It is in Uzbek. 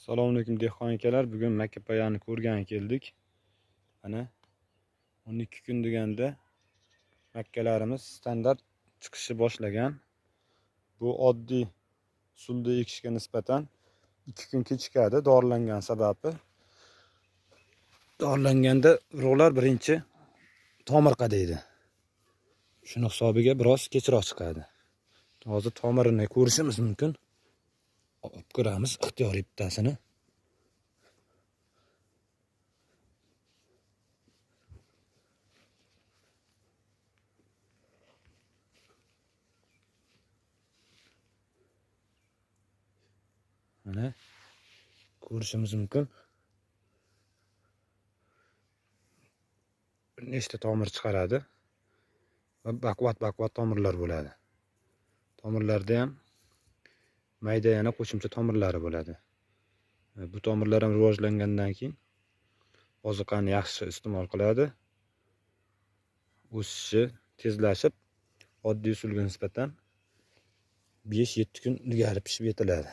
Assalomu alaykum dehqon akalar. Bugun makapayani ko'rgan keldik. Mana 12 kun deganda makkalarimiz standart chiqishi boshlagan. Bu oddiy usulda ekishga nisbatan 2 kun kechikadi dorilangan sababi. Dorilanganda urug'lar birinchi tomir qadaydi. Shuni hisobiga biroz kechroq chiqadi. Hozir tomirini ko'rishimiz mumkin. Olib ko'ramiz ixtiyoriy bittasini. Mana ko'rishimiz mumkin. Bir nechta tomir chiqaradi va baquvvat tomirlar bo'ladi. Tomirlarda ham mayda yana qo'shimcha tomirlari bo'ladi. Bu tomirlar ham rivojlangandan keyin oziqani yaxshi iste'mol qiladi. O'sishi tezlashib, oddiy usulga nisbatan 5-7 kun ilgari pishib yetiladi.